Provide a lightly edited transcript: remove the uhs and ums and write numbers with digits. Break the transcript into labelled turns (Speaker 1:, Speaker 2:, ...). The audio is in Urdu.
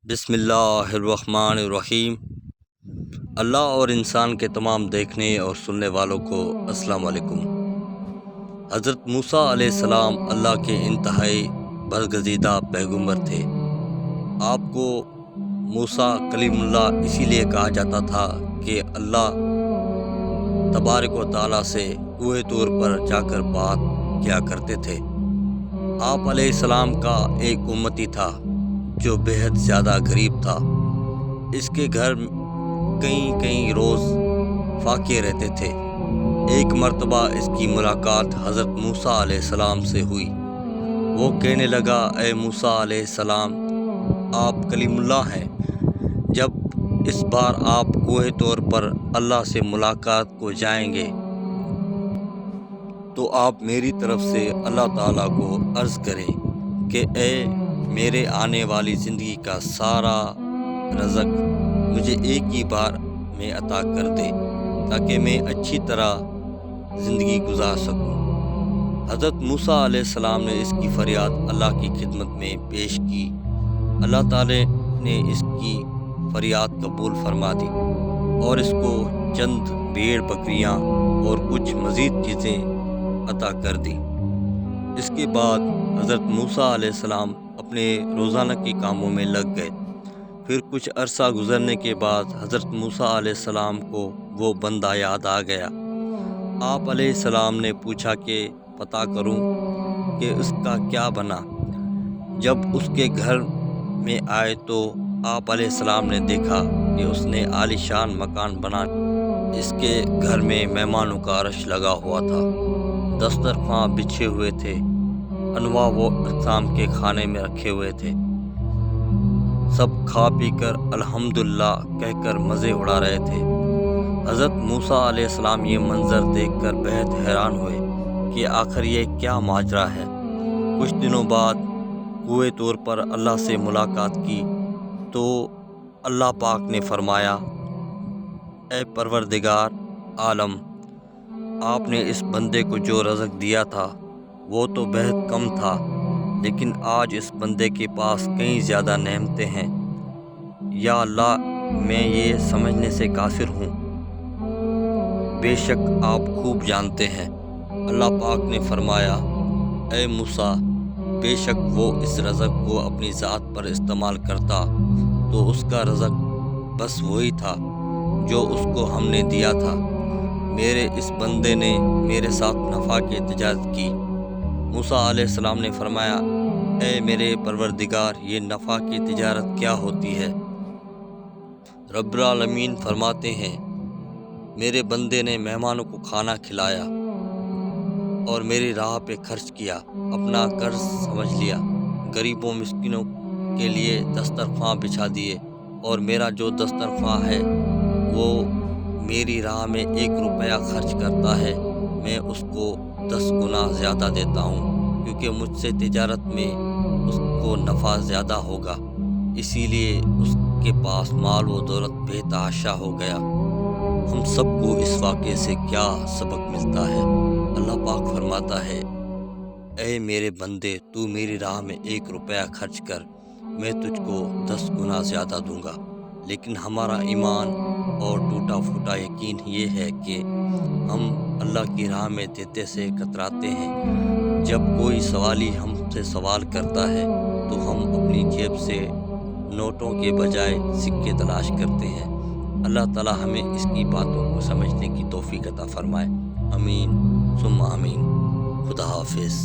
Speaker 1: بسم اللہ الرحمن الرحیم۔ اللہ اور انسان کے تمام دیکھنے اور سننے والوں کو السلام علیکم۔ حضرت موسیٰ علیہ السلام اللہ کے انتہائی برگزیدہ پیغمبر تھے۔ آپ کو موسیٰ کلیم اللہ اسی لیے کہا جاتا تھا کہ اللہ تبارک و تعالیٰ سے کوہ طور پر جا کر بات کیا کرتے تھے۔ آپ علیہ السلام کا ایک امتی تھا جو بہت زیادہ غریب تھا۔ اس کے گھر کئی روز فاقے رہتے تھے۔ ایک مرتبہ اس کی ملاقات حضرت موسیٰ علیہ السلام سے ہوئی۔ وہ کہنے لگا، اے موسیٰ علیہ السلام، آپ کلیم اللہ ہیں۔ جب اس بار آپ کوہ طور پر اللہ سے ملاقات کو جائیں گے تو آپ میری طرف سے اللہ تعالیٰ کو عرض کریں کہ اے میرے آنے والی زندگی کا سارا رزق مجھے ایک ہی بار میں عطا کر دے تاکہ میں اچھی طرح زندگی گزار سکوں۔ حضرت موسیٰ علیہ السلام نے اس کی فریاد اللہ کی خدمت میں پیش کی۔ اللہ تعالی نے اس کی فریاد قبول فرما دی اور اس کو چند بھیڑ بکریاں اور کچھ مزید چیزیں عطا کر دی۔ اس کے بعد حضرت موسیٰ علیہ السلام اپنے روزانہ کے کاموں میں لگ گئے۔ پھر کچھ عرصہ گزرنے کے بعد حضرت موسیٰ علیہ السلام کو وہ بندہ یاد آ گیا۔ آپ علیہ السلام نے پوچھا کہ پتہ کروں کہ اس کا کیا بنا۔ جب اس کے گھر میں آئے تو آپ علیہ السلام نے دیکھا کہ اس نے عالی شان مکان بنا۔ اس کے گھر میں مہمانوں کا عرش لگا ہوا تھا، دسترخوان بچھے ہوئے تھے، انواع و اقسام کے کھانے میں رکھے ہوئے تھے۔ سب کھا پی کر الحمدللہ کہہ کر مزے اڑا رہے تھے۔ حضرت موسیٰ علیہ السلام یہ منظر دیکھ کر بہت حیران ہوئے کہ آخر یہ کیا ماجرا ہے۔ کچھ دنوں بعد کوہ طور پر اللہ سے ملاقات کی تو اللہ پاک نے فرمایا، اے پروردگار عالم، آپ نے اس بندے کو جو رزق دیا تھا وہ تو بہت کم تھا، لیکن آج اس بندے کے پاس کئی زیادہ نعمتیں ہیں۔ یا اللہ، میں یہ سمجھنے سے قاصر ہوں، بے شک آپ خوب جانتے ہیں۔ اللہ پاک نے فرمایا، اے موسیٰ، بے شک وہ اس رزق کو اپنی ذات پر استعمال کرتا تو اس کا رزق بس وہی تھا جو اس کو ہم نے دیا تھا۔ میرے اس بندے نے میرے ساتھ نفع کی تجارت کی۔ موسیٰ علیہ السلام نے فرمایا، اے میرے پروردگار، یہ نفع کی تجارت کیا ہوتی ہے؟ رب العالمین فرماتے ہیں، میرے بندے نے مہمانوں کو کھانا کھلایا اور میری راہ پہ خرچ کیا، اپنا قرض سمجھ لیا، غریبوں مسکینوں کے لیے دسترخوان بچھا دیے، اور میرا جو دسترخوان ہے وہ میری راہ میں 1 روپیہ خرچ کرتا ہے، میں اس کو 10 گنا زیادہ دیتا ہوں، کیونکہ مجھ سے تجارت میں اس کو نفع زیادہ ہوگا، اسی لیے اس کے پاس مال و دولت بے تحاشا ہو گیا۔ ہم سب کو اس واقعے سے کیا سبق ملتا ہے؟ اللہ پاک فرماتا ہے، اے میرے بندے، تو میری راہ میں 1 روپیہ خرچ کر، میں تجھ کو 10 گنا زیادہ دوں گا۔ لیکن ہمارا ایمان اور ٹوٹا پھوٹا یقین یہ ہے کہ ہم اللہ کی راہ میں دیتے سے کتراتے ہیں۔ جب کوئی سوالی ہم سے سوال کرتا ہے تو ہم اپنی جیب سے نوٹوں کے بجائے سکے تلاش کرتے ہیں۔ اللہ تعالی ہمیں اس کی باتوں کو سمجھنے کی توفیق عطا فرمائے۔ آمین ثم آمین۔ خدا حافظ۔